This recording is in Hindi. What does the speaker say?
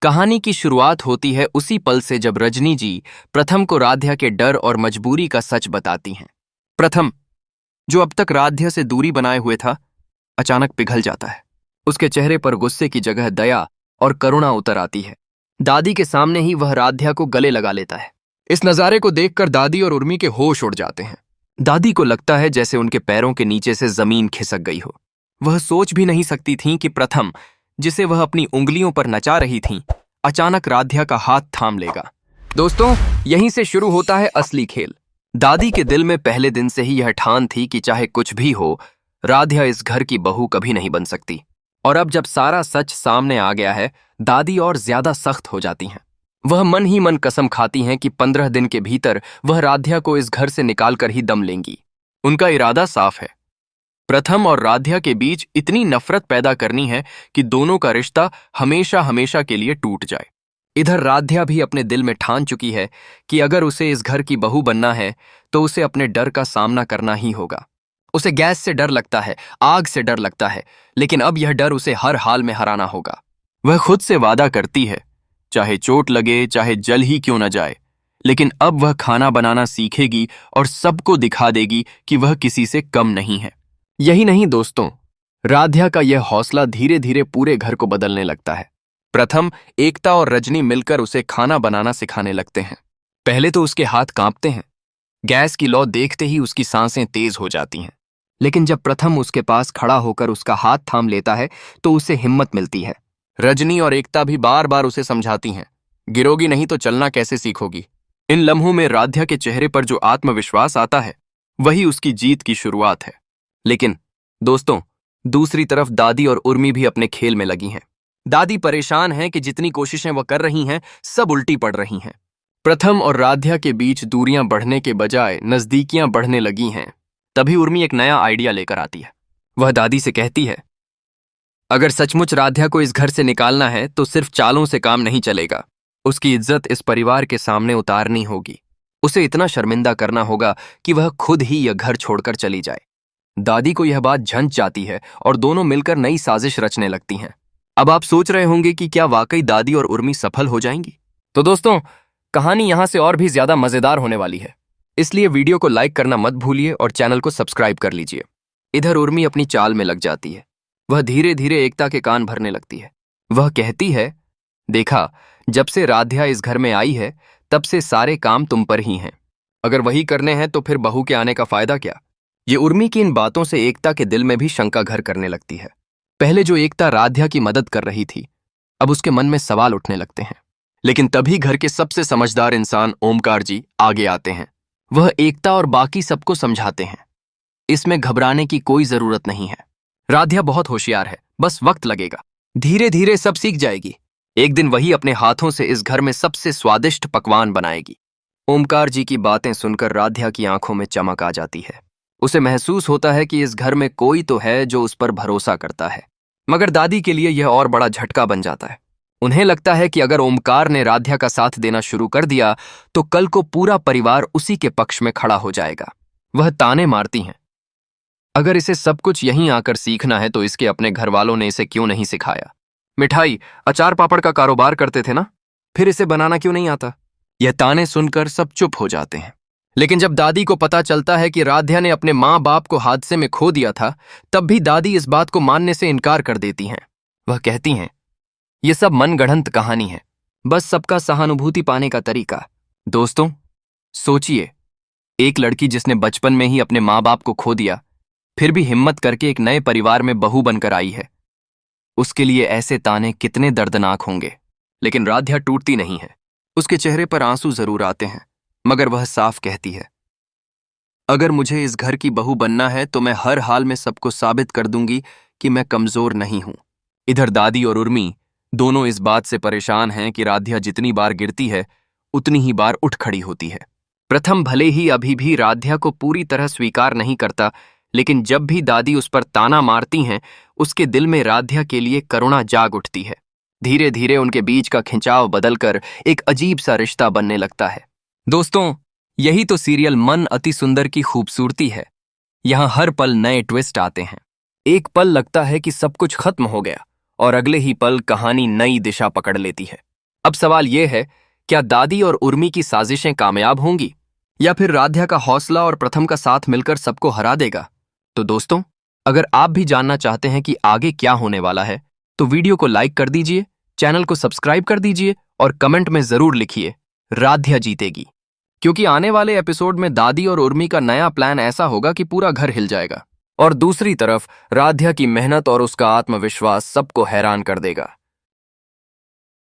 कहानी की शुरुआत होती है उसी पल से जब रजनी जी प्रथम को राध्या के डर और मजबूरी का सच बताती हैं। प्रथम, जो अब तक राध्या से दूरी बनाए हुए था, अचानक पिघल जाता है। उसके चेहरे पर गुस्से की जगह दया और करुणा उतर आती है। दादी के सामने ही वह राध्या को गले लगा लेता है। इस नज़ारे को देखकर दादी और उर्मी के होश उड़ जाते हैं। दादी को लगता है जैसे उनके पैरों के नीचे से जमीन खिसक गई हो। वह सोच भी नहीं सकती थीं कि प्रथम, जिसे वह अपनी उंगलियों पर नचा रही थीं, अचानक राध्या का हाथ थाम लेगा। दोस्तों, यहीं से शुरू होता है असली खेल। दादी के दिल में पहले दिन से ही यह ठान थी कि चाहे कुछ भी हो, राध्या इस घर की बहू कभी नहीं बन सकती। और अब जब सारा सच सामने आ गया है, दादी और ज्यादा सख्त हो जाती हैं। वह मन ही मन कसम खाती हैं कि 15 दिन के भीतर वह राध्या को इस घर से निकालकर ही दम लेंगी। उनका इरादा साफ है, प्रथम और राध्या के बीच इतनी नफरत पैदा करनी है कि दोनों का रिश्ता हमेशा हमेशा के लिए टूट जाए। इधर राध्या भी अपने दिल में ठान चुकी है कि अगर उसे इस घर की बहू बनना है तो उसे अपने डर का सामना करना ही होगा। उसे गैस से डर लगता है, आग से डर लगता है, लेकिन अब यह डर उसे हर हाल में हराना होगा। वह खुद से वादा करती है, चाहे चोट लगे, चाहे जल ही क्यों न जाए, लेकिन अब वह खाना बनाना सीखेगी और सबको दिखा देगी कि वह किसी से कम नहीं है। यही नहीं दोस्तों, राध्या का यह हौसला धीरे धीरे पूरे घर को बदलने लगता है। प्रथम, एकता और रजनी मिलकर उसे खाना बनाना सिखाने लगते हैं। पहले तो उसके हाथ कांपते हैं। गैस की लौ देखते ही उसकी सांसें तेज हो जाती हैं। लेकिन जब प्रथम उसके पास खड़ा होकर उसका हाथ थाम लेता है तो उसे हिम्मत मिलती है। रजनी और एकता भी बार बार उसे समझाती हैं, गिरोगी नहीं तो चलना कैसे सीखोगी। इन लम्हों में राध्या के चेहरे पर जो आत्मविश्वास आता है, वही उसकी जीत की शुरुआत है। लेकिन दोस्तों, दूसरी तरफ दादी और उर्मी भी अपने खेल में लगी हैं। दादी परेशान हैं कि जितनी कोशिशें वह कर रही हैं, सब उल्टी पड़ रही हैं। प्रथम और राध्या के बीच दूरियां बढ़ने के बजाय नजदीकियां बढ़ने लगी हैं। तभी उर्मी एक नया आइडिया लेकर आती है। वह दादी से कहती है, अगर सचमुच राध्या को इस घर से निकालना है तो सिर्फ चालों से काम नहीं चलेगा। उसकी इज्जत इस परिवार के सामने उतारनी होगी। उसे इतना शर्मिंदा करना होगा कि वह खुद ही यह घर छोड़कर चली जाए। दादी को यह बात झंझ जाती है और दोनों मिलकर नई साजिश रचने लगती हैं। अब आप सोच रहे होंगे कि क्या वाकई दादी और उर्मी सफल हो जाएंगी? तो दोस्तों, कहानी यहां से और भी ज्यादा मजेदार होने वाली है, इसलिए वीडियो को लाइक करना मत भूलिए और चैनल को सब्सक्राइब कर लीजिए। इधर उर्मी अपनी चाल में लग जाती है। वह धीरे धीरे एकता के कान भरने लगती है। वह कहती है, देखा, जब से राध्या इस घर में आई है तब से सारे काम तुम पर ही हैं। अगर वही करने हैं तो फिर बहू के आने का फायदा क्या? ये उर्मी की इन बातों से एकता के दिल में भी शंका घर करने लगती है। पहले जो एकता राध्या की मदद कर रही थी, अब उसके मन में सवाल उठने लगते हैं। लेकिन तभी घर के सबसे समझदार इंसान ओमकार जी आगे आते हैं। वह एकता और बाकी सबको समझाते हैं, इसमें घबराने की कोई जरूरत नहीं है। राध्या बहुत होशियार है, बस वक्त लगेगा। धीरे धीरे सब सीख जाएगी। एक दिन वही अपने हाथों से इस घर में सबसे स्वादिष्ट पकवान बनाएगी। ओमकार जी की बातें सुनकर राध्या की आंखों में चमक आ जाती है। उसे महसूस होता है कि इस घर में कोई तो है जो उस पर भरोसा करता है। मगर दादी के लिए यह और बड़ा झटका बन जाता है। उन्हें लगता है कि अगर ओमकार ने राध्या का साथ देना शुरू कर दिया तो कल को पूरा परिवार उसी के पक्ष में खड़ा हो जाएगा। वह ताने मारती हैं, अगर इसे सब कुछ यहीं आकर सीखना है तो इसके अपने घर वालों ने इसे क्यों नहीं सिखाया? मिठाई, अचार पापड़ का कारोबार करते थे ना, फिर इसे बनाना क्यों नहीं आता? यह ताने सुनकर सब चुप हो जाते हैं। लेकिन जब दादी को पता चलता है कि राध्या ने अपने माँ बाप को हादसे में खो दिया था, तब भी दादी इस बात को मानने से इनकार कर देती हैं। वह कहती हैं, यह सब मनगढ़ंत कहानी है, बस सबका सहानुभूति पाने का तरीका। दोस्तों, सोचिए, एक लड़की जिसने बचपन में ही अपने माँ बाप को खो दिया, फिर भी हिम्मत करके एक नए परिवार में बहू बनकर आई है। उसके लिए ऐसे ताने कितने दर्दनाक होंगे। लेकिन राध्या टूटती नहीं है। उसके चेहरे पर आंसू जरूर आते हैं, मगर वह साफ कहती है, अगर मुझे इस घर की बहू बनना है तो मैं हर हाल में सबको साबित कर दूंगी कि मैं कमजोर नहीं हूं। इधर दादी और उर्मी दोनों इस बात से परेशान हैं कि राध्या जितनी बार गिरती है उतनी ही बार उठ खड़ी होती है। प्रथम भले ही अभी भी राध्या को पूरी तरह स्वीकार नहीं करता, लेकिन जब भी दादी उस पर ताना मारती हैं, उसके दिल में राध्या के लिए करुणा जाग उठती है। धीरे धीरे उनके बीच का खिंचाव बदलकर एक अजीब सा रिश्ता बनने लगता है। दोस्तों, यही तो सीरियल मन अति सुंदर की खूबसूरती है। यहाँ हर पल नए ट्विस्ट आते हैं। एक पल लगता है कि सब कुछ खत्म हो गया और अगले ही पल कहानी नई दिशा पकड़ लेती है। अब सवाल यह है, क्या दादी और उर्मी की साजिशें कामयाब होंगी या फिर राध्या का हौसला और प्रथम का साथ मिलकर सबको हरा देगा? तो दोस्तों, अगर आप भी जानना चाहते हैं कि आगे क्या होने वाला है, तो वीडियो को लाइक कर दीजिए, चैनल को सब्सक्राइब कर दीजिए और कमेंट में जरूर लिखिए राध्या जीतेगी। क्योंकि आने वाले एपिसोड में दादी और उर्मी का नया प्लान ऐसा होगा कि पूरा घर हिल जाएगा और दूसरी तरफ राध्या की मेहनत और उसका आत्मविश्वास सबको हैरान कर देगा।